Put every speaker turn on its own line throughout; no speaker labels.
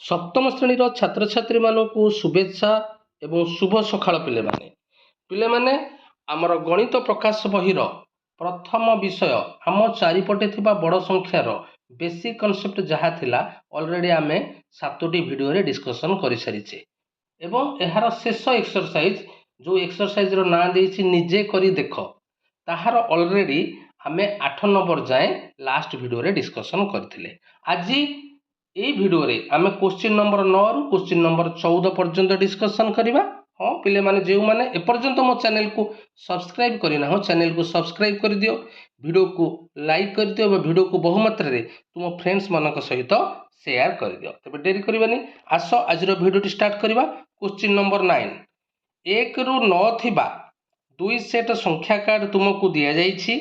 सप्तम श्रेणीर छात्र छात्री मानू शुभेच्छा एवं शुभ सकाळ पिले आमर गणित प्रकाश बहीर प्रथम विषय आम चारिपटे थिबा बड़ संख्यार बेसिक कॉन्सेप्ट जहाँ थिला ऑलरेडी आमे 7टी वीडियो रे डिस्कशन कर सारीचे एवं एहार शेष एक्सरसाइज जो एक्सरसाइज रो ना देछि निजे करी देख ताहार ऑलरेडी आमे 8 नंबर जाए लास्ट वीडियो रे डिस्कशन करथिले। आज এই ভিডিওরে আমি কোশ্চিন নম্বর 9 রু কোশ্চিন নম্বর 14 পর্যন্ত ডিসকশন করিবা। हाँ पिले माने जे माने एपर्यंत मो चैनल को सब्सक्राइब करिना हो चैनल को सब्सक्राइब कर दियो, वीडियो को लाइक कर दियो, वीडियो को बहुमात्रा रे तुम फ्रेंड्स मानक सहित शेयर कर दियो। तबे देरी करबानी आस आज रो वीडियो स्टार्ट करिबा। क्वेश्चन नंबर 9 1 रु 9 थिबा दुई सेट संख्या कार्ड तुमको दिया जाइछि।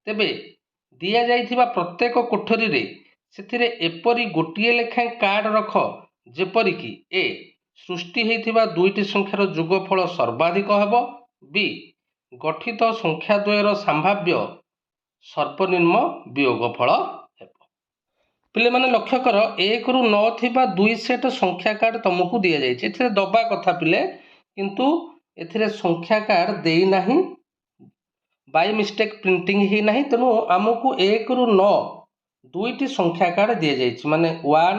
तबे दिया जाइथिबा प्रत्येक कोठरी रे सेथिरे एपरी गोटिए लेखाएं कार्ड रख जेपरी कि ए सृष्टि होइथिबा दुईटी संख्यार जोगफल सर्वाधिक हेब, बी गठित संख्या द्वयर संभाव्य सर्वनिम्न वियोगफल हेब। पिले माने लक्ष्य कर 1 रु 9 थिबा दुई सेट संख्या कार्ड तुमको दिया जाइछि। एथिरे दबा कथा पिले किंतु एथिरे संख्या कार्ड देई नाही, बाय मिस्टेक प्रिंटिंग ही नाही, तेणु आमको 1 रु 9 दुईटी संख्या कार्ड दि जाइछि माने 1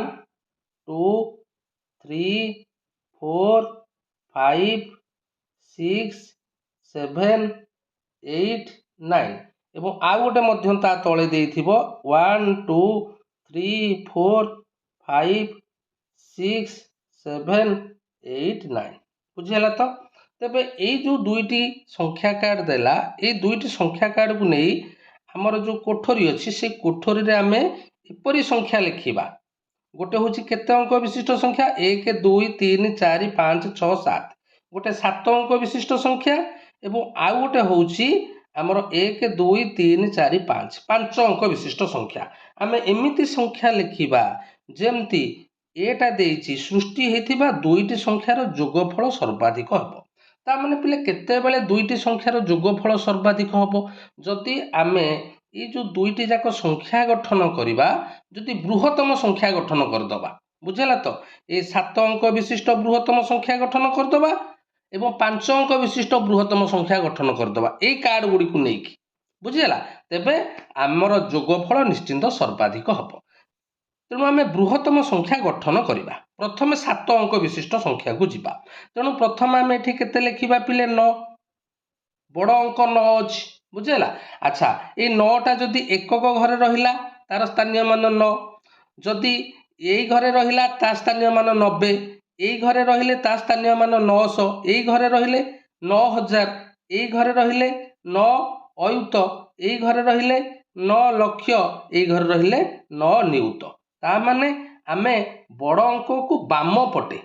2 3 4 5 6 7 8 9 एवं आ गोटे मध्यम ता तळे देइथिबो 1 2 3 4 5 6 7 8 9 बुझिला तो। तबे एई जो दुईटी संख्या कार्ड देला ए दुईटी संख्या कार्ड को नहीं आमर जो कोठरी अच्छी से कोठरी रे आमे एपरी संख्या लिखिबा। गोटे होची केते अंक विशिष्ट संख्या 1 2 3 4 5 6 7 गोटे 7 अंक विशिष्ट संख्या एवं आ गोटे होची आमर 1 2 3 4 5 5 अंक विशिष्ट संख्या। आमे एमिति संख्या लिखिबा जेमती एटा देइछि सृष्टि हेथिबा दुईटी संख्यार जोगफल सर्वाधिक हेबो। ता माने पिले केते बेले दुईटी संख्यार जोगफल सर्वाधिक हेबो जदि आमे ये जो दुईटी जाक संख्या गठन करिबा जदि बृहत्तम संख्या गठन करदबा बुझेला तो ये 7 अंक विशिष्ट बृहत्तम संख्या गठन करदबा एवं 5 अंक विशिष्ट बृहत्तम संख्या गठन करदबा ए कार्ड गुडी को नेकी बुझेला तेबे आमर जोगफल निश्चिंत सर्वाधिक हेबो। तेणु आम बृहत्तम संख्या गठन करिबा प्रथम 7 अंक विशिष्ट संख्या को जिबा। तेणु प्रथम आम एठी केते लिखिबा पिले 9 बड़ अंक 9 अछि बुझेला। अच्छा ये 9टा जदि एकक घरे रहिला तार स्थानीय मान 9, जदि यही घरे रहिला ता स्थानीय मान 90, यही घरे रहिले ता स्थानीय मान 900, यही घरे रहिले 9000, यही घरे रहिले 9 अयुत, यही घरे रहिले 9 लक्ष, यही घरे रहिले 9 नियुत। ता माने आमे बड़ अंक को बाम पटे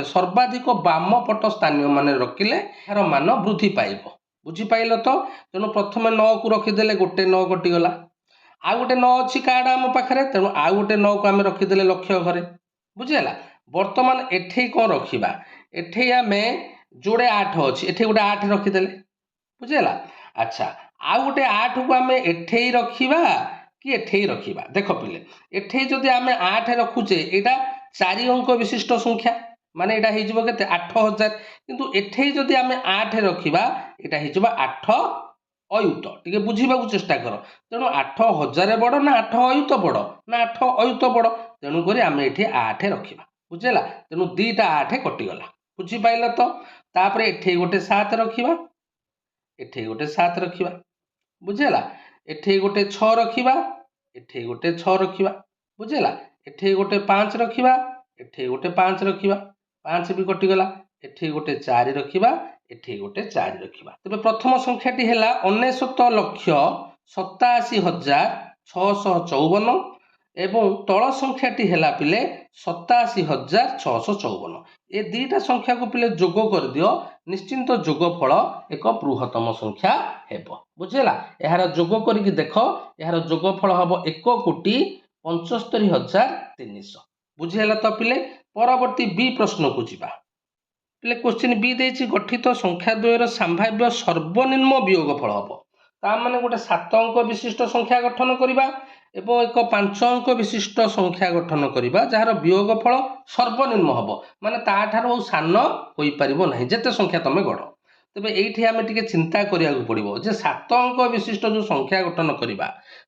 सर्वाधिक बाम पट स्थानीय मान रखिले यार मान वृद्धि पाइब। बुझिपाइल तो। तेणु प्रथम 9 को रखीदे गोटे 9 कटिगला, आ गोटे 9 अच्छी कार्ड आम पाखे तेणु आ गोटे 9 को आम रखीदे लक्ष्य घरे बुझेला। बर्तमान एठे कौन रखिबा एठे आमे जोड़े 8 अच्छी एठे गोटे 8 रखीदे बुझेला। अच्छा आ गोटे 8 को आम एठे ही रखिबा कि एठे ही रखिबा देख पिले एठे जदि आम 8 रखुचे एटा 4 अंक विशिष्ट संख्या माने एटा हेजिबो केते 8000 किंतु एठे जदि आम 8 रखिबा एटा हेजिबो 8 अयुत टिके बुझीबा को चेष्टा कर। तेणु 8000 बड़ ना 8 अयुत बड़ ना 8 अयुत बड़ तेणु करी आम एठी 8 रखिबा बुझेला। तेणु दीटा 8 कटिगला बुझिपाइल तो। तापरे एठे गोटे 7 रखिबा एठे गोटे 7 रखिबा बुझेला, एठे गोटे 6 रखिबा एठे गोटे 6 रखिबा बुझेला, एठे गोटे 5 रखिबा एठे गोटे 5 रखिबा 5 भी कटिगला, एठे गोटे 4 रखिबा एठे गोटे 4 रखिबा। तबे प्रथम संख्याटी हैला 69,87,654 एवं तल संख्याटी हैला पिले 87,654। ए दीटा संख्या को पिले जोग कर दियो निश्चिंत जोगफल एक बृहत्तम संख्या हेबो बुझेला। यार जोग करिक देख यार जोगफल हबो 1,75,300 बुझेला तो पिले। परवर्ती बी प्रश्न को जिबा पिले क्वेश्चन बी देछि गठित संख्या द्वयर संभाव्य सर्वनिम्न वियोगफल हबो। ता माने गोटे 7 अंक विशिष्ट संख्या गठन करिबा ଏବଂ ଏକ 5 ଅଙ୍କ ବିଶିଷ୍ଟ ସଂଖ୍ୟା ଗଠନ କରିବା ଯାହାର ବିୟୋଗଫଳ ସର୍ବନିମ୍ନ ହେବ, ମାନେ ତାଠାରୁ ଆଉ ସାନ ହୋଇପାରିବ ନାହିଁ ଯେତେ ସଂଖ୍ୟା ତମେ ଗଢ଼। ତେବେ ଏଇଠି ଆମେ ଟିକେ ଚିନ୍ତା କରିବାକୁ ପଡ଼ିବ ଯେ 7 ଅଙ୍କ ବିଶିଷ୍ଟ ଯେଉଁ ସଂଖ୍ୟା ଗଠନ କରିବା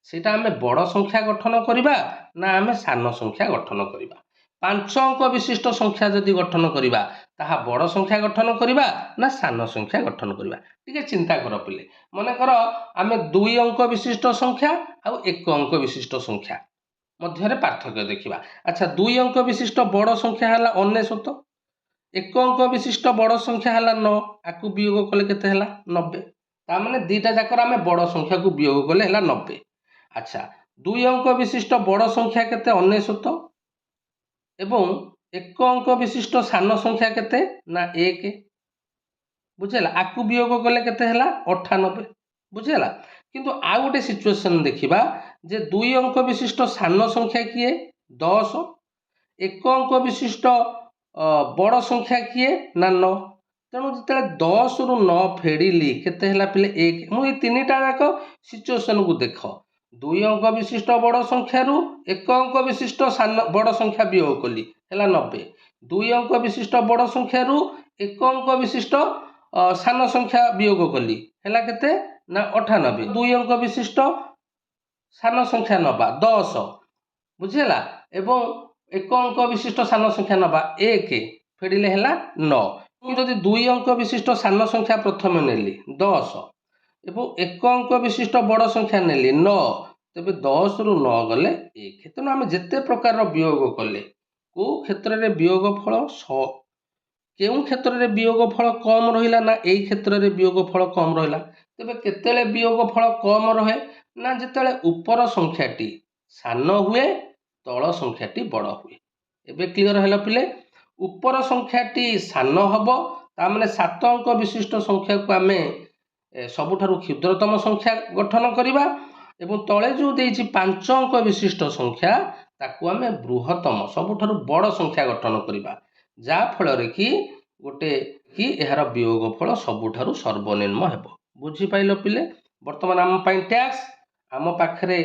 ସେଇଟା ଆମେ ବଡ଼ ସଂଖ୍ୟା ଗଠନ କରିବା ନା ଆମେ ସାନ ସଂଖ୍ୟା ଗଠନ କରିବା। 5 ଅଙ୍କ ବିଶିଷ୍ଟ ସଂଖ୍ୟା ଯଦି ଗଠନ କରିବା ତାହା ବଡ଼ ସଂଖ୍ୟା ଗଠନ କରିବା ନା ସାନ ସଂଖ୍ୟା ଗଠନ କରିବା। ଟିକେ ଚିନ୍ତା କର ପିଲେ, ମନେକର ଆମେ 2 ଅଙ୍କ ବିଶିଷ୍ଟ ସଂଖ୍ୟା ଆଉ 1 ଅଙ୍କ ବିଶିଷ୍ଟ ସଂଖ୍ୟା ମଧ୍ୟରେ ପାର୍ଥକ୍ୟ ଦେଖିବା। ଆଚ୍ଛା, 2 ଅଙ୍କ ବିଶିଷ୍ଟ ବଡ଼ ସଂଖ୍ୟା ହେଲା 99, 1 ଅଙ୍କ ବିଶିଷ୍ଟ ବଡ଼ ସଂଖ୍ୟା ହେଲା 9, ଆକୁ ବିୟୋଗ କଲେ କେତେ ହେଲା 90। ତାମାନେ ଦୁଇଟା ଯାକର ଆମେ ବଡ଼ ସଂଖ୍ୟାକୁ ବିୟୋଗ କଲେ ହେଲା 90। ଆଚ୍ଛା, 2 ଅଙ୍କ ବିଶିଷ୍ଟ ବଡ଼ ସଂଖ୍ୟା କେତେ 99 ଏବଂ 1 ଅଙ୍କ ବିଶିଷ୍ଟ ସାନ ସଂଖ୍ୟା କେତେ ନା 1, ବୁଝିଲା। ଆକୁ ବିୟୋଗ କଲେ କେତେ ହେଲା 98, ବୁଝିଲା। କିନ୍ତୁ ଆଉ ଗୋଟେ ସିଚୁଏସନ୍ ଦେଖିବା ଯେ 2 ଅଙ୍କ ବିଶିଷ୍ଟ ସାନ ସଂଖ୍ୟା କିଏ 10, 1 ଅଙ୍କ ବିଶିଷ୍ଟ ବଡ଼ ସଂଖ୍ୟା କିଏ ନା 9। ତେଣୁ ଯେତେବେଳେ 10ରୁ 9 ଫେଡ଼ିଲି କେତେ ହେଲା ପିଲେ 1। ମୁଁ ଏଇ ତିନିଟା ଯାକ ସିଚୁଏସନ୍କୁ ଦେଖ, 2 ଅଙ୍କ ବିଶିଷ୍ଟ ବଡ଼ ସଂଖ୍ୟାରୁ 1 ଅଙ୍କ ବିଶିଷ୍ଟ ବଡ଼ ସଂଖ୍ୟା ବିୟୋଗ କଲି ହେଲା 90, 2 ଅଙ୍କ ବିଶିଷ୍ଟ ବଡ଼ ସଂଖ୍ୟାରୁ 1 ଅଙ୍କ ବିଶିଷ୍ଟ ସାନ ସଂଖ୍ୟା ବିୟୋଗ କଲି ହେଲା କେତେ ନା 98, 2 ଅଙ୍କ ବିଶିଷ୍ଟ ସାନ ସଂଖ୍ୟା ନେବା 10, ବୁଝିଲା, ଏବଂ 1 ଅଙ୍କ ବିଶିଷ୍ଟ ସାନ ସଂଖ୍ୟା ନେବା 1, ଫେଡ଼ିଲେ ହେଲା 9। ମୁଁ ଯଦି 2 ଅଙ୍କ ବିଶିଷ୍ଟ ସାନ ସଂଖ୍ୟା ପ୍ରଥମେ ନେଲି 10 ଏବଂ 1 ଅଙ୍କ ବିଶିଷ୍ଟ ବଡ଼ ସଂଖ୍ୟା ନେଲି 9, ତେବେ 10ରୁ 9 ଗଲେ 1। ତେଣୁ ଆମେ ଯେତେ ପ୍ରକାରର ବିୟୋଗ କଲେ କେଉଁ କ୍ଷେତ୍ରରେ ବିୟୋଗ ଫଳ କେଉଁ କ୍ଷେତ୍ରରେ ବିୟୋଗ ଫଳ କମ୍ ରହିଲା ନା ଏଇ କ୍ଷେତ୍ରରେ ବିୟୋଗ ଫଳ କମ୍ ରହିଲା। ତେବେ କେତେବେଳେ ବିୟୋଗ ଫଳ କମ୍ ରହେ ନା ଯେତେବେଳେ ଉପର ସଂଖ୍ୟାଟି ସାନ ହୁଏ ତଳ ସଂଖ୍ୟାଟି ବଡ଼ ହୁଏ। ଏବେ କ୍ଲିଅର ହେଲା ପିଲେ, ଉପର ସଂଖ୍ୟାଟି ସାନ ହେବ ତାମାନେ 7 ଅଙ୍କ ବିଶିଷ୍ଟ ସଂଖ୍ୟାକୁ ଆମେ ସବୁଠାରୁ କ୍ଷୁଦ୍ରତମ ସଂଖ୍ୟା ଗଠନ କରିବା ଏବଂ ତଳେ ଯେଉଁ ଦେଇଛି 5 ଅଙ୍କ ବିଶିଷ୍ଟ ସଂଖ୍ୟା ତାକୁ ଆମେ ବୃହତ୍ତମ ସବୁଠାରୁ ବଡ଼ ସଂଖ୍ୟା ଗଠନ କରିବା, ଯାହାଫଳରେ କି ଏହାର ବିୟୋଗ ଫଳ ସବୁଠାରୁ ସର୍ବନିମ୍ନ ହେବ। ବୁଝିପାରିଲ ପିଲେ। ବର୍ତ୍ତମାନ ଆମ ପାଇଁ ଟ୍ୟାକ୍ସ, ଆମ ପାଖରେ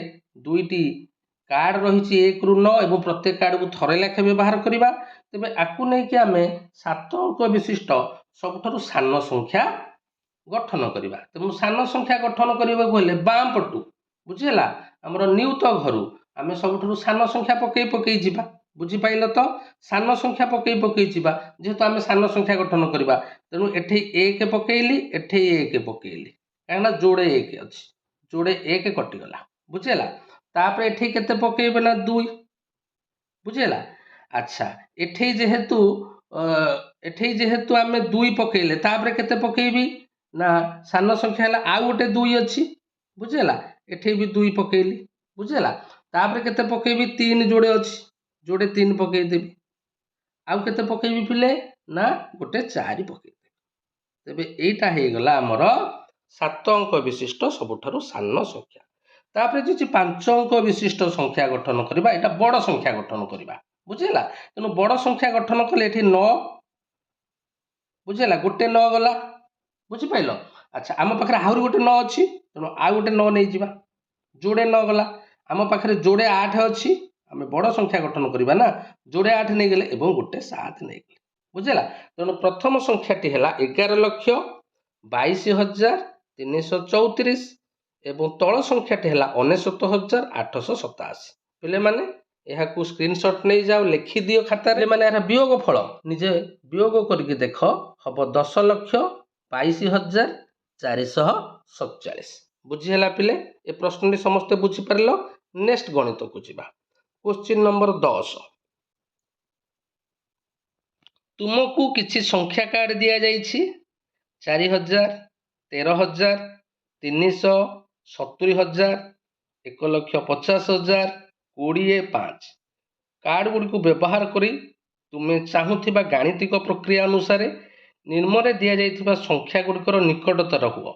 2ଟି କାର୍ଡ଼ ରହିଛି 1ରୁ 9 ଏବଂ ପ୍ରତ୍ୟେକ କାର୍ଡ଼କୁ ଥରେ ଲେଖେ ବ୍ୟବହାର କରିବା। ତେବେ ଆକୁ ନେଇକି ଆମେ 7 ଅଙ୍କ ବିଶିଷ୍ଟ ସବୁଠାରୁ ସାନ ସଂଖ୍ୟା ଗଠନ କରିବା। ତେଣୁ ସାନ ସଂଖ୍ୟା ଗଠନ କରିବାକୁ ହେଲେ ବାଁ ପଟୁ, ବୁଝିହେଲା, ଆମର ନିୟୁତ ଘରୁ ଆମେ ସବୁଠାରୁ ସାନ ସଂଖ୍ୟା ପକେଇ ଯିବା। ବୁଝିପାରିଲ ତ, ସାନ ସଂଖ୍ୟା ପକେଇ ଯିବା। ଯେହେତୁ ଆମେ ସାନ ସଂଖ୍ୟା ଗଠନ କରିବା ତେଣୁ ଏଠି 1 ପକେଇଲି, ଏଠି 1 ପକେଇଲି, କାହିଁକିନା ଯୋଡ଼େ 1 ଅଛି, ଯୋଡ଼େ 1 କଟିଗଲା, ବୁଝିହେଲା। ତାପରେ ଏଠି କେତେ ପକେଇବେ ନା 2, ବୁଝିହେଲା। ଆଚ୍ଛା, ଏଠି ଯେହେତୁ ଆମେ 2 ପକେଇଲେ ତାପରେ କେତେ ପକେଇବି ନା ସାନ ସଂଖ୍ୟା ହେଲା ଆଉ ଗୋଟେ 2 ଅଛି, ବୁଝିହେଲା। ଏଠି ବି 2 ପକେଇଲି, ବୁଝିହେଲା। ତାପରେ କେତେ ପକେଇବି 3 ଯୋଡ଼େ ଅଛି, ଯୋଡ଼େ 3 ପକେଇଦେବି। ଆଉ କେତେ ପକେଇବି ପିଲେ ନା ଗୋଟେ 4 ପକେଇଦେବି। ତେବେ ଏଇଟା ହେଇଗଲା ଆମର 7 ଅଙ୍କ ବିଶିଷ୍ଟ ସବୁଠାରୁ ସାନ ସଂଖ୍ୟା। ତାପରେ ଯଦି 5 ଅଙ୍କ ବିଶିଷ୍ଟ ସଂଖ୍ୟା ଗଠନ କରିବା, ଏଇଟା ବଡ଼ ସଂଖ୍ୟା ଗଠନ କରିବା, ବୁଝିହେଲା। ତେଣୁ ବଡ଼ ସଂଖ୍ୟା ଗଠନ କଲେ ଏଠି 9, ବୁଝିହେଲା, ଗୋଟେ 9 ଗଲା, ବୁଝିପାରିଲ। ଆଚ୍ଛା, ଆମ ପାଖରେ ଆହୁରି ଗୋଟେ 9 ଅଛି, ତେଣୁ ଆଉ ଗୋଟେ 9 ନେଇଯିବା, ଯୋଡ଼େ 9 ଗଲା। ଆମ ପାଖରେ ଯୋଡ଼େ 8 ଅଛି, ଆମେ ବଡ଼ ସଂଖ୍ୟା ଗଠନ କରିବା ନା, ଯୋଡ଼େ 8 ନେଇଗଲେ ଏବଂ ଗୋଟେ 7 ନେଇଗଲେ, ବୁଝିହେଲା। ତେଣୁ ପ୍ରଥମ ସଂଖ୍ୟାଟି ହେଲା 11,22,334 ଏବଂ ତଳ ସଂଖ୍ୟାଟି ହେଲା 69,887। ପିଲାମାନେ ଏହାକୁ ସ୍କ୍ରିନଶଟ୍ ନେଇଯାଅ, ଲେଖିଦିଅ ଖାତାରେ। ପିଲାମାନେ ଏହାର ବିୟୋଗ ଫଳ ନିଜେ ବିୟୋଗ କରିକି ଦେଖ, ହବ 10,22,447। ବୁଝିହେଲା ପିଲେ। ଏ ପ୍ରଶ୍ନଟି ସମସ୍ତେ ବୁଝିପାରିଲ। ନେକ୍ସଟ ଗଣିତକୁ ଯିବା। କ୍ୱେଶ୍ଚିନ୍ ନମ୍ବର 10, ତୁମକୁ କିଛି ସଂଖ୍ୟା କାର୍ଡ଼ ଦିଆଯାଇଛି 4,000, 13,000, 300, 70,000, 1,50,000, 20, 5। କାର୍ଡ଼ ଗୁଡ଼ିକୁ ବ୍ୟବହାର କରି ତୁମେ ଚାହୁଁଥିବା ଗାଣିତିକ ପ୍ରକ୍ରିୟା ଅନୁସାରେ ନିମ୍ନରେ ଦିଆଯାଇଥିବା ସଂଖ୍ୟା ଗୁଡ଼ିକର ନିକଟତର ହୁଅ।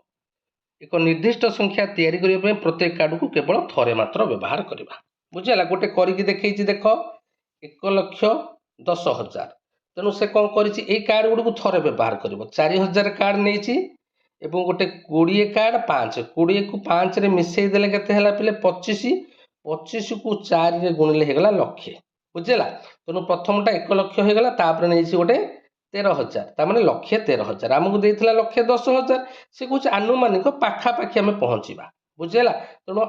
ଏକ ନିର୍ଦ୍ଦିଷ୍ଟ ସଂଖ୍ୟା ତିଆରି କରିବା ପାଇଁ ପ୍ରତ୍ୟେକ କାର୍ଡ଼କୁ କେବଳ ଥରେ ମାତ୍ର ବ୍ୟବହାର କରିବା। ବୁଝିହେଲା। ଗୋଟେ କରିକି ଦେଖେଇଛି ଦେଖ, 1,10,000। ତେଣୁ ସେ କ'ଣ କରିଛି, ଏଇ କାର୍ଡ଼ ଗୁଡ଼ିକୁ ଥରେ ବ୍ୟବହାର କରିବ। 4,000 କାର୍ଡ଼ ନେଇଛି ଏବଂ ଗୋଟେ 20 କାର୍ଡ଼ 5, 20କୁ 5ରେ ମିଶେଇ ଦେଲେ କେତେ ହେଲା ପିଲେ 25, 25 को 4 रे गुणिले हेगला लक्षे बुझेला। तेणु प्रथमटा 1 लक्ष हेगला तापर नहीं गोटे 13,000 तार लक्षे 13,000 आमको देता लक्षे 10,000 से कौन आनुमानिक पाखापाखि आम पहुँचा बुझेला। तेणु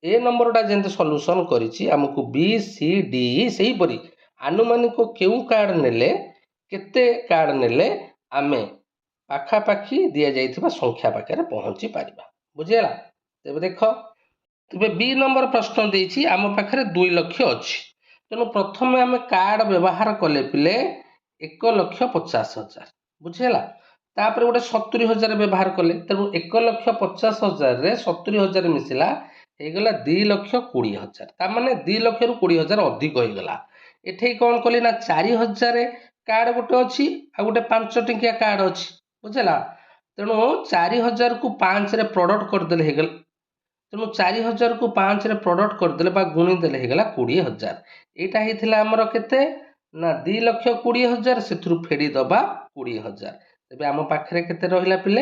ए नंबरटा जमी सल्यूसन करमको बी सी डी से हीपरी आनुमानिक क्यों कार्ड नेले केते कार्ड नेले आमे पाखापाखि दि जाइथिबा संख्या पाखे पहुँची पारिबा बुझेला। तेबे देख तेबे बी नंबर प्रश्न देछि आम पाखे 2 लक्ष अच्छी तेणु प्रथम आम कार्ड व्यवहार कले पिले 1,50,000 बुझेला। तापर गोटे 70,000 व्यवहार कले तेणु 1,50,000 रे 70,000 मिसिला ହେଇଗଲା 2,20,000 तार माने 2 लक्ष रु 20,000 अधिक होईगला। एठे कौन कली ना 4,000 कार्ड गोटे अच्छी आ गोटे 5 टंकिया कार्ड अच्छी बुझेला। तेणु 4,000 को 5 रे प्रोडक्ट करदेले हेगल तेणु 4,000 को 5 रे प्रोडक्ट करदेले बा गुणी देले हेगला 20,000 एटा हेथिला हमर केते ना 2,20,000 सेथुरु फेडी दबा 20,000 तबे आम पाखरे केते रहिला पिले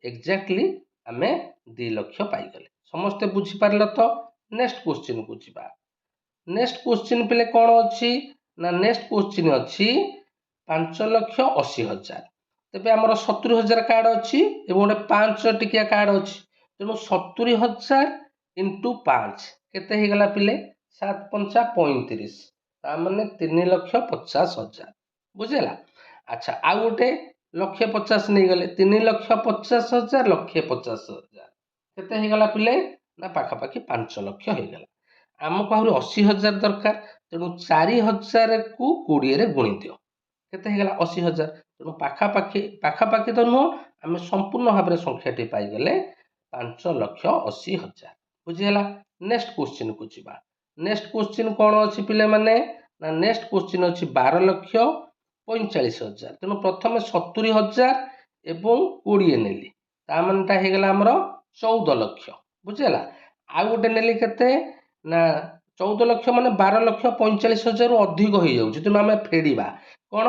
एक्जेक्टली आमे 2 लक्ष पाई गले समस्त बुझी पारल। तो नेक्स्ट क्वेश्चन को जीवा। नेक्स्ट क्वेश्चन पिले कौन अच्छी ना नेक्स्ट क्वेश्चन अच्छी 5,80,000 तेबे आमर 70,000 कार्ड अच्छी एवं गोटे 5 टिकिया कार्ड अच्छी तेणु 70,000 इंटू 5 केते हेगला पिले 7,5 35 तार 3,50,000 बुझेला। अच्छा आउ गोटे 1,50,000 नहीं गले 3,50,000 1,50,000 केते हेगला पिले ना पाखापाखि 5 लक्ष हेगला। आमको आहरी 80,000 दरकार तेणु 4,000 को 20 रे गुणी दियो केते हेगला 80,000 तेणु पाखापाखि तो नुह आम संपूर्ण भाव में संख्याटी पाई गले 5,80,000 बुझीगला। नेक्स्ट क्वेश्चन को जीवा। नेक्स्ट क्वेश्चन कौन अच्छी पिले माने ना नेक्स्ट क्वेश्चन अच्छी 12,45,000 तेणु प्रथम 70,000 एवं 20 नेली तामानटा हेगला हमर 14 लक्ष बुझेला। आ गोटे नेली केते ना 14 लक्ष माने 12,45,000 अधिक हो जाउछि तेणु आम फेडिबा कौन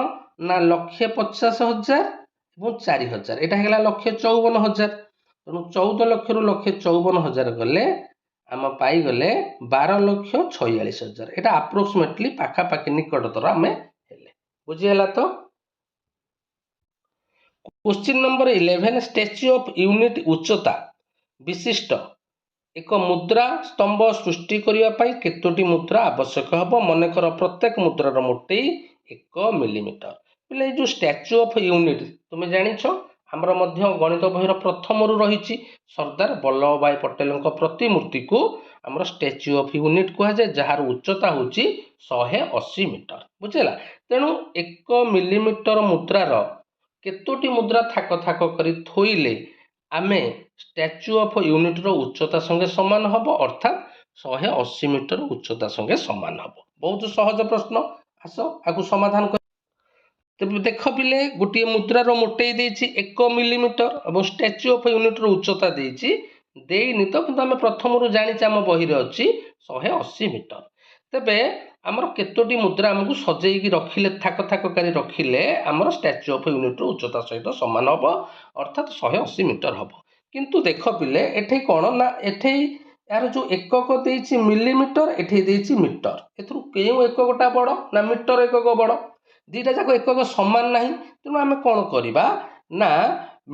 ना 1,50,000 एवं 4,000 एटा हेगला 1,54,000 तेणु 14 लक्ष रु 1,54,000 गले आम पाई गले 12,46,000 एटा अप्रोक्सीमेटली पाखापाखि निकटतर आम हेले बुझीगला। तो question number 11 statue of unit उच्चता विशिष्ट एक मुद्रा स्तंभ सृष्टि करिया पाई केतोटी मुद्रा आवश्यक हबो मनकर प्रत्येक मुद्रार मोटे 1 मिलीमीटर पिले जो स्टैच्यू ऑफ यूनिट तुम जानिछ आमर मध्य गणित बहिर प्रथम रु रही सरदार वल्लभ भाई पटेल प्रतिमूर्ति को आमर स्टैच्यू ऑफ यूनिट कह जाए जार उच्चता हूँ 180 मीटर बुझेला। तेणु 1 मिलीमीटर मुद्रार केतोटी मुद्रा थाक थाक करी थोइले आमे स्टैच्यू ऑफ यूनिट रो उच्चता संगे समान हब अर्थात 180 मीटर उच्चता संगे समान हब। बहुत सहज प्रश्न आस आकु समाधान कर। तेज देख पिले गोटे मुद्रार मोटे देछि 1 मिलीमीटर और स्टैच्यू ऑफ यूनिट रो उच्चता देनी तो कि आम प्रथम रु जानी आम बही अच्छी 180 मीटर तेबे आमर केतोटी मुद्रा आमको सजेकी रखिले थाक थाक करी रखिले आमर स्टैच्यू ऑफ यूनिट रो उच्चता सहित सामान हम अर्थात 180 मीटर हम। किंतु देख पिले एठे कौन ना एठे यार जो एकक देछि मिलीमीटर एठे देछि मीटर एथरु केउ एककटा बड़ ना मीटर एकक बड़ दीटा जाक एकक समान नहीं तेणु आम कौन करवा ना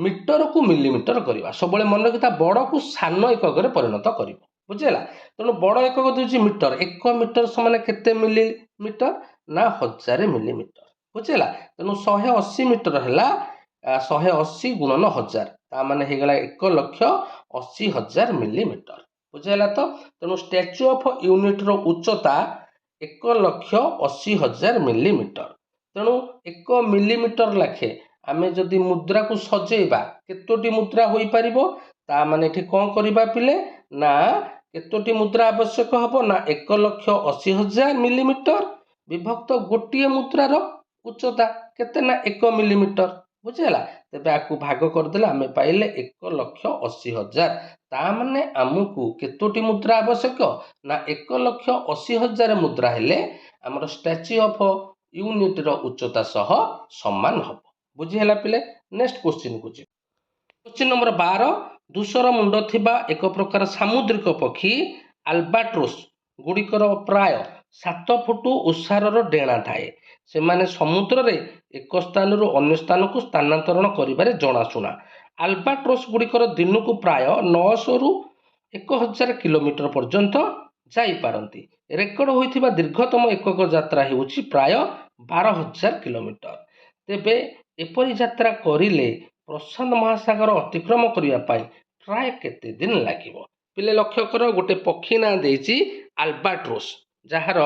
मीटर को मिलीमीटर करवा सब मन रखा बड़ को सान एकक परिणत कर बुझेगा। तेणु बड़ एकक दूसरी मीटर 1 मीटर समान केते मिलीमीटर ना 1000 मिलीमीटर बुझेगा। तेणु 180 मीटर है 180 गुणन 1000 ताने हो गला 1,80,000 मिलीमीटर बुझेगा। तो तेणु स्टैच्यू ऑफ यूनिट रो उच्चता 1,80,000 मिलीमीटर तेणु 1 मिलीमीटर लाखे आमे जदि मुद्रा को सजेबा केतोटी मुद्रा होई परिबो ता माने एठी कोन करिबा पिले ना केतोटी मुद्रा आवश्यक हबो ना 1,80,000 मिलीमीटर विभक्त गोटे मुद्रार उच्चता केते ना 1 मिलीमीटर बुझेला। तेबे आकु भाग करदेले आमे पाइले 1,80,000 ता माने आमको केतोटी मुद्रा आवश्यक ना 1,80,000 मुद्रा हेले हमर स्टैच्यू ऑफ यूनिट रो उच्चता सह समान हम बुझीला पिले। नेक्स्ट क्वेश्चन को क्वेश्चन नंबर 12 धूसर मुंड थिबा एक प्रकार सामुद्रिक पक्षी ଆଲବାଟ୍ରୋସ୍ ଗୁଡ଼ିକର ପ୍ରାୟ 7 ଫୁଟ ଓସାରର ଡେଣା ଥାଏ। ସେମାନେ ସମୁଦ୍ରରେ ଏକ ସ୍ଥାନରୁ ଅନ୍ୟ ସ୍ଥାନକୁ ସ୍ଥାନାନ୍ତରଣ କରିବାରେ ଜଣାଶୁଣା। ଆଲବାଟ୍ରୋସ୍ ଗୁଡ଼ିକର ଦିନକୁ ପ୍ରାୟ 900ରୁ 1000 କିଲୋମିଟର ପର୍ଯ୍ୟନ୍ତ ଯାଇପାରନ୍ତି। ରେକର୍ଡ ହୋଇଥିବା ଦୀର୍ଘତମ ଏକକ ଯାତ୍ରା ହେଉଛି ପ୍ରାୟ 12,000 କିଲୋମିଟର। ତେବେ ଏପରି ଯାତ୍ରା କରିଲେ ପ୍ରଶାନ୍ତ ମହାସାଗର ଅତିକ୍ରମ କରିବା ପାଇଁ ପ୍ରାୟ କେତେ ଦିନ ଲାଗିବ? ପିଲେ ଲକ୍ଷ୍ୟ କର, ଗୋଟେ ପକ୍ଷୀ ନାଁ ଦେଇଛି ଆଲବାଟ୍ରୋସ୍, ଯାହାର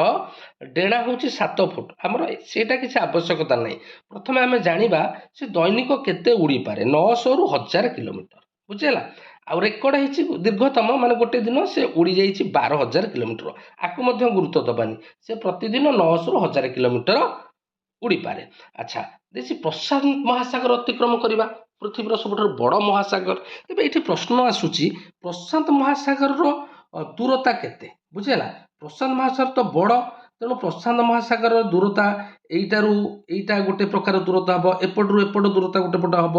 ଡେଣା ହେଉଛି 7 ଫୁଟ। ଆମର ସେଇଟା କିଛି ଆବଶ୍ୟକତା ନାହିଁ। ପ୍ରଥମେ ଆମେ ଜାଣିବା ସେ ଦୈନିକ କେତେ ଉଡ଼ିପାରେ। 900ରୁ 1000 କିଲୋମିଟର, ବୁଝିହେଲା। ଆଉ ରେକର୍ଡ ହେଇଛି ଦୀର୍ଘତମ, ମାନେ ଗୋଟେ ଦିନ ସେ ଉଡ଼ି ଯାଇଛି 12,000 କିଲୋମିଟର। ଆକୁ ମଧ୍ୟ ଗୁରୁତ୍ୱ ଦେବାନି, ସେ ପ୍ରତିଦିନ 900ରୁ 1000 କିଲୋମିଟର ଉଡ଼ିପାରେ। ଆଚ୍ଛା, ଦେଇଛି ପ୍ରଶାନ୍ତ ମହାସାଗର ଅତିକ୍ରମ କରିବା, ପୃଥିବୀର ସବୁଠାରୁ ବଡ଼ ମହାସାଗର। ତେବେ ଏଇଠି ପ୍ରଶ୍ନ ଆସୁଛି ପ୍ରଶାନ୍ତ ମହାସାଗରର ଦୂରତା କେତେ? ବୁଝିହେଲା, ପ୍ରଶାନ୍ତ ମହାସାଗର ତ ବଡ଼, ତେଣୁ ପ୍ରଶାନ୍ତ ମହାସାଗରର ଦୂରତା ଏଇଟାରୁ ଏଇଟା ଗୋଟେ ପ୍ରକାର ଦୂରତା ହେବ, ଏପଟରୁ ଏପଟ ଦୂରତା ଗୋଟେ ପଟ ହେବ,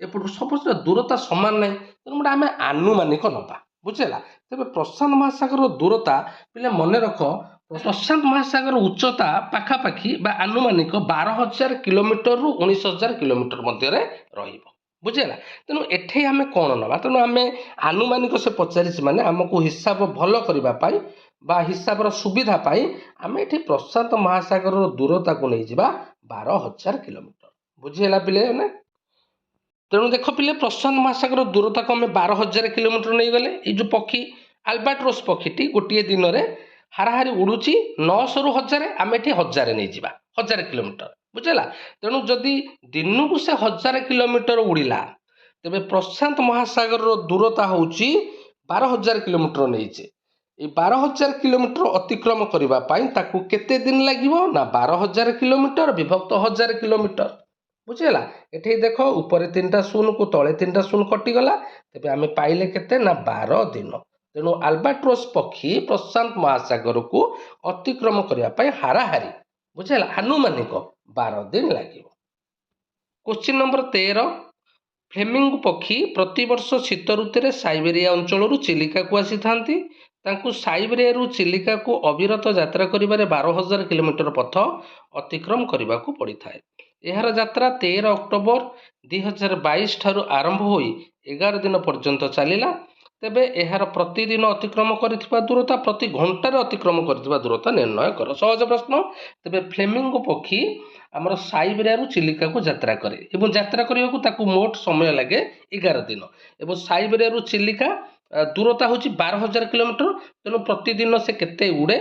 ଏପଟରୁ ସମସ୍ତ ଦୂରତା ସମାନ ନାହିଁ। ତେଣୁ ଗୋଟେ ଆମେ ଆନୁମାନିକ ନେବା, ବୁଝିହେଲା। ତେବେ ପ୍ରଶାନ୍ତ ମହାସାଗରର ଦୂରତା ପିଲେ ମନେ ରଖ, ପ୍ରଶାନ୍ତ ମହାସାଗର ଉଚ୍ଚତା ପାଖାପାଖି ବା ଆନୁମାନିକ 12,000 କିଲୋମିଟରରୁ 19,000 କିଲୋମିଟର ମଧ୍ୟରେ ରହିବ, ବୁଝିହେଲା। ତେଣୁ ଏଠି ଆମେ କ'ଣ ନେବା? ତେଣୁ ଆମେ ଆନୁମାନିକ ସେ ପଚାରିଛି, ମାନେ ଆମକୁ ହିସାବ ଭଲ କରିବା ପାଇଁ ବା ହିସାବର ସୁବିଧା ପାଇଁ ଆମେ ଏଠି ପ୍ରଶାନ୍ତ ମହାସାଗରର ଦୂରତାକୁ ନେଇଯିବା 12,000 କିଲୋମିଟର, ବୁଝିହେଲା ପିଲେମାନେ। ତେଣୁ ଦେଖ ପିଲେ, ପ୍ରଶାନ୍ତ ମହାସାଗର ଦୂରତାକୁ ଆମେ 12,000 କିଲୋମିଟର ନେଇଗଲେ। ଏଇ ଯେଉଁ ପକ୍ଷୀ ଆଲବାଟ୍ରୋସ୍ ପକ୍ଷୀଟି ଗୋଟିଏ ଦିନରେ ହାରାହାରି ଉଡ଼ୁଛି 900ରୁ 1000, ଆମେ ଏଠି 1000 ନେଇଯିବା, 1000 କିଲୋମିଟର, ବୁଝିହେଲା। ତେଣୁ ଯଦି ଦିନକୁ ସେ 1000 କିଲୋମିଟର ଉଡ଼ିଲା, ତେବେ ପ୍ରଶାନ୍ତ ମହାସାଗରର ଦୂରତା ହେଉଛି 12,000 କିଲୋମିଟର ନେଇଛେ। এই 12,000 କିଲୋମିଟର ଅତିକ୍ରମ କରିବା ପାଇଁ ତାକୁ କେତେ ଦିନ ଲାଗିବ? ନା 12,000 କିଲୋମିଟର ବିଭକ୍ତ 1000 କିଲୋମିଟର, ବୁଝିହେଲା। ଏଠି ଦେଖ, ଉପରେ 3ଟା ଶୂନକୁ ତଳେ 3ଟା ଶୂନ କଟିଗଲା, ତେବେ ଆମେ ପାଇଲେ କେତେ? ନା 12 ଦିନ। ତେଣୁ ଆଲବାଟ୍ରୋସ୍ ପକ୍ଷୀ ପ୍ରଶାନ୍ତ ମହାସାଗରକୁ ଅତିକ୍ରମ କରିବା ପାଇଁ ହାରାହାରି, ବୁଝିହେଲା, ଆନୁମାନିକ 12 ଦିନ ଲାଗିବ। କ୍ୱେଶ୍ଚିନ୍ ନମ୍ବର 13, ଫ୍ଲେମିଙ୍ଗୋ ପକ୍ଷୀ ପ୍ରତିବର୍ଷ ଶୀତ ଋତୁରେ ସାଇବେରିଆ ଅଞ୍ଚଳରୁ ଚିଲିକାକୁ ଆସିଥାନ୍ତି। ତାଙ୍କୁ ସାଇବେରିଆରୁ ଚିଲିକାକୁ ଅବିରତ ଯାତ୍ରା କରିବାରେ 12,000 କିଲୋମିଟର ପଥ ଅତିକ୍ରମ କରିବାକୁ ପଡ଼ିଥାଏ। ଏହାର ଯାତ୍ରା 13 ଅକ୍ଟୋବର 2022 ଠାରୁ ଆରମ୍ଭ ହୋଇ 11 ଦିନ ପର୍ଯ୍ୟନ୍ତ ଚାଲିଲା। ତେବେ ଏହାର ପ୍ରତିଦିନ ଅତିକ୍ରମ କରିଥିବା ଦୂରତା, ପ୍ରତି ଘଣ୍ଟାରେ ଅତିକ୍ରମ କରିଥିବା ଦୂରତା ନିର୍ଣ୍ଣୟ କର। ସହଜ ପ୍ରଶ୍ନ। ତେବେ ଫ୍ଲେମିଙ୍ଗୋ ପକ୍ଷୀ ଆମର ସାଇବେରିଆରୁ ଚିଲିକାକୁ ଯାତ୍ରା କରେ ଏବଂ ଯାତ୍ରା କରିବାକୁ ତାକୁ ମୋଟ ସମୟ ଲାଗେ 11 ଦିନ। ଏବଂ ସାଇବେରିଆରୁ ଚିଲିକା ଦୂରତା ହେଉଛି 12,000 କିଲୋମିଟର। ତେଣୁ ପ୍ରତିଦିନ ସେ କେତେ ଉଡ଼େ,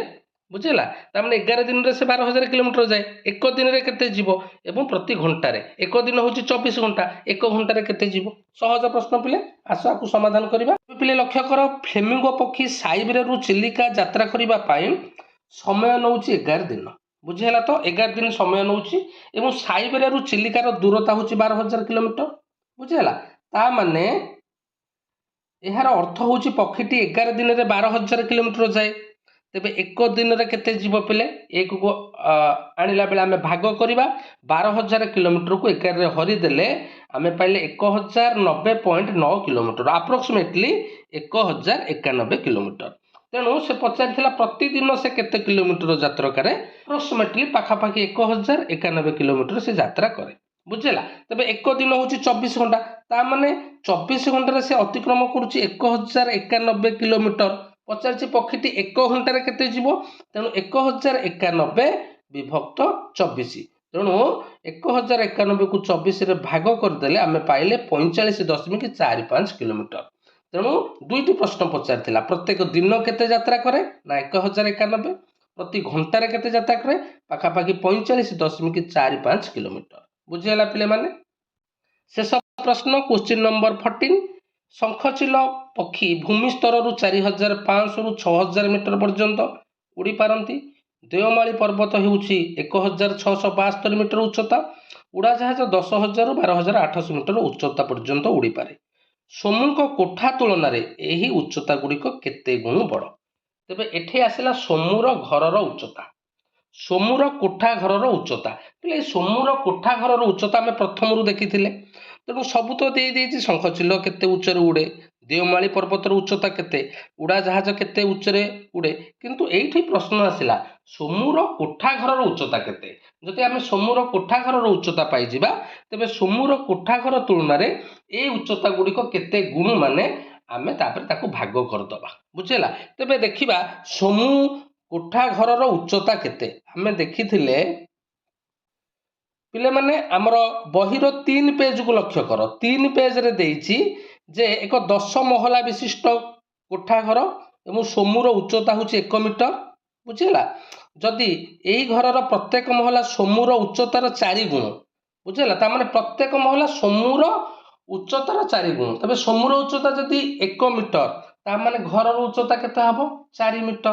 ବୁଝିହେଲା। ତାମାନେ 11 ଦିନରେ ସେ 12,000 କିଲୋମିଟର ଯାଏ। ଏକ ଦିନରେ କେତେ ଯିବ ଏବଂ ପ୍ରତି ଘଣ୍ଟାରେ, ଏକ ଦିନ ହେଉଛି 24 ଘଣ୍ଟା, ଏକ ଘଣ୍ଟାରେ କେତେ ଯିବ? ସହଜ ପ୍ରଶ୍ନ ପିଲେ, ଆସ ଆକୁ ସମାଧାନ କରିବା। ପିଲେ ଲକ୍ଷ୍ୟ କର, ଫ୍ଲେମିଙ୍ଗୋ ପକ୍ଷୀ ସାଇବେରିଆରୁ ଚିଲିକା ଯାତ୍ରା କରିବା ପାଇଁ ସମୟ ନେଉଛି 11 ଦିନ, ବୁଝିହେଲା ତ। 11 ଦିନ ସମୟ ନେଉଛି ଏବଂ ସାଇବେରିଆରୁ ଚିଲିକାର ଦୂରତା ହେଉଛି 12,000 କିଲୋମିଟର, ବୁଝିହେଲା। ତା ମାନେ ଏହାର ଅର୍ଥ ହେଉଛି ପକ୍ଷୀଟି 11 ଦିନରେ 12,000 କିଲୋମିଟର ଯାଏ। ତେବେ ଏକ ଦିନରେ କେତେ ଯିବ ପିଲେ? ଏକକୁ ଆଣିଲା ବେଳେ ଆମେ ଭାଗ କରିବା, 12,000 କିଲୋମିଟରକୁ 11ରେ ହରିଦେଲେ ଆମେ ପାଇଲେ 1090.9 କିଲୋମିଟର, ଆପ୍ରୋକ୍ସିମେଟଲି 1091 କିଲୋମିଟର। ତେଣୁ ସେ ପଚାରିଥିଲା ପ୍ରତିଦିନ ସେ କେତେ କିଲୋମିଟର ଯାତ୍ରା କରେ? ଆପ୍ରୋକ୍ସିମେଟଲି ପାଖାପାଖି 1091 କିଲୋମିଟର ସେ ଯାତ୍ରା କରେ, ବୁଝିହେଲା। ତେବେ ଏକ ଦିନ ହେଉଛି 24 ଘଣ୍ଟା, ତା ମାନେ 24 ଘଣ୍ଟାରେ ସେ ଅତିକ୍ରମ କରୁଛି 1091 କିଲୋମିଟର। ପଚାରିଛି ପକ୍ଷୀଟି ଏକ ଘଣ୍ଟାରେ କେତେ ଯିବ? ତେଣୁ 1091 ବିଭକ୍ତ 24। ତେଣୁ 1091କୁ 24ରେ ଭାଗ କରିଦେଲେ ଆମେ ପାଇଲେ 45.45 କିଲୋମିଟର। ତେଣୁ ଦୁଇଟି ପ୍ରଶ୍ନ ପଚାରିଥିଲା, ପ୍ରତ୍ୟେକ ଦିନ କେତେ ଯାତ୍ରା କରେ? ନା 1091। ପ୍ରତି ଘଣ୍ଟାରେ କେତେ ଯାତ୍ରା କରେ? ପାଖାପାଖି 45.45 କିଲୋମିଟର, ବୁଝିହେଲା ପିଲାମାନେ। ଶେଷ ପ୍ରଶ୍ନ, କ୍ୱେଶ୍ଚିନ୍ ନମ୍ବର 14, ଶଙ୍ଖଚିଲ ପକ୍ଷୀ ଭୂମି ସ୍ତରରୁ 4,500ରୁ 6,000 ମିଟର ପର୍ଯ୍ୟନ୍ତ ଉଡ଼ିପାରନ୍ତି। ଦେଓମାଳି ପର୍ବତ ହେଉଛି 1,672 ମିଟର ଉଚ୍ଚତା। ଉଡ଼ାଜାହାଜ 10,000ରୁ 12,800 ମିଟର ଉଚ୍ଚତା ପର୍ଯ୍ୟନ୍ତ ଉଡ଼ିପାରେ। ସୋମୁଙ୍କ କୋଠା ତୁଳନାରେ ଏହି ଉଚ୍ଚତା ଗୁଡ଼ିକ କେତେ ଗୁଣ ବଡ଼? ତେବେ ଏଠି ଆସିଲା ସୋମୁର ଘରର ଉଚ୍ଚତା, ସୋମୁର କୋଠା ଘରର ଉଚ୍ଚତା। ହେଲେ ସୋମୁର କୋଠା ଘରର ଉଚ୍ଚତା ଆମେ ପ୍ରଥମରୁ ଦେଖିଥିଲେ। ତେଣୁ ସବୁ ତ ଦେଇଦେଇଛି, ଶଙ୍ଖଚିଲ କେତେ ଉଚ୍ଚରେ ଉଡ଼େ, देवमाली पर्वतर उच्चता केते उड़ाजाहाज केते उच्चरे उड़े किंतु एठी प्रश्न आसिला सोमूर कोठा घर उच्चता केते जदि आम सोमूर कोठा घर उच्चता पाई जिबा तेबे सोमूर कोठा घर तुलना रे ए उच्चता गुड़िक केते गुण माने आमे तापर ताको भाग करदबा बुझेला। तेबे देखिबा सोमू कोठा घर उच्चता केते आमे देखिथिले पिले माने आमर बहिर 3 पेज को लक्ष्य कर 3 पेज रे देइछि जे एक 10 महला विशिष्ट कोठा घर एवं सोमूर उच्चता हूँ 1 मीटर बुझेला। जदि यही घर प्रत्येक महला सोमूर उच्चतार 4 गुण बुझेला तार प्रत्येक महला सोमूर उच्चतार 4 गुण तबे सोमूर उच्चता जदि 1 मीटर ता माने घर उच्चता केते हबो 4 मीटर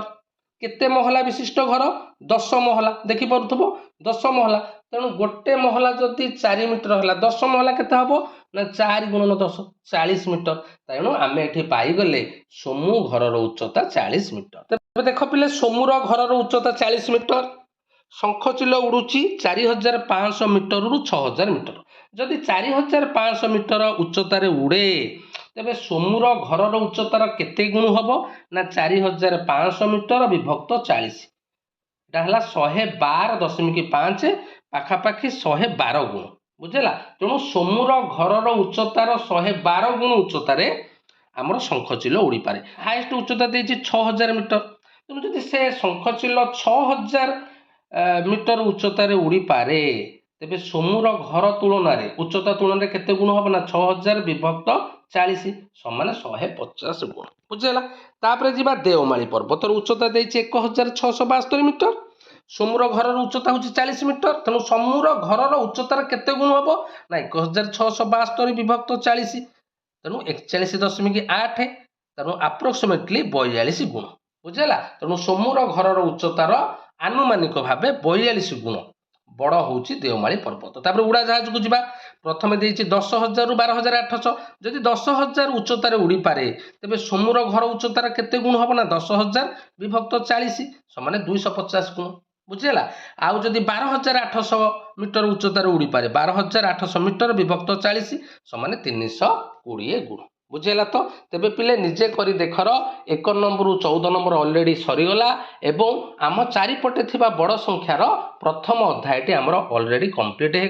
केते महला विशिष्ट घर 10 महला देखि परुथबो 10 महला तेणु गोटे महला जदि 4 मीटर है 10 महला केते हबो ना 4 गुणन 10 40 मीटर तेणु आम एठी पाईगले सोमू घर उच्चता 40 मीटर। तेबे देख पिले सोमूर घर उच्चता 40 मीटर शंखचिल उड़ुची 4500 मीटर रु 6000 मीटर जदि 4500 मीटर उच्चतार उड़े तेबे सोमूर घर उच्चतार केते गुण हबो ना 4500 मीटर विभक्त 40 एटा 112.5 पाखापाखि 112 गुण बुझेला। तेणु सोमूर घर उच्चतार 112 गुण उच्चतार आमर शंखचिल उड़ी पारे हाईएस्ट उच्चता देछि 6000 मीटर तेणु जदि से शंखचिल 6000 मीटर उच्चतार उड़ी पारे तेबे सोमूर घर तुलन उच्चता तुलन केते गुण हम ना 6000 विभक्त 40 समान 150 गुण बुझेला। तापर जीवा देवमाली पर्वतर उच्चता देछि 1672 मीटर सोमूर घर उच्चता हूँ 40 मीटर तेणु सोमूर घर उच्चतार केते गुण हम ना 1672 विभक्त 40 तेणु 41.8 तेणु आप्रोक्सीमेटली 42 गुण बुझेला। तेणु सोमूर घर उच्चतार आनुमानिक भाव 42 गुण बड़ हूँ देवमाली पर्वत। तापर उड़ाजाहाज को जीवा प्रथम देछि 10,000 रु 12,800 जदि 10,000 उच्चतार उड़ी पारे तेबे सोमूर घर उच्चतार केते गुण हम ना 10,000 विभक्त 40 समान 250 गुण बुझेला। आउ जदि 12,800 मीटर उच्चतार उड़ी पारे 12,800 मीटर विभक्त 40 समान 320 गुण बुझेला। तो तेबे पिले निजे करी देखर 1 नंबर 14 नंबर ऑलरेडी सरीगला एवं आम चारिपटे थिबा बड़ संख्यार प्रथम अध्यायटी आमर ऑलरेडी कंप्लीट हो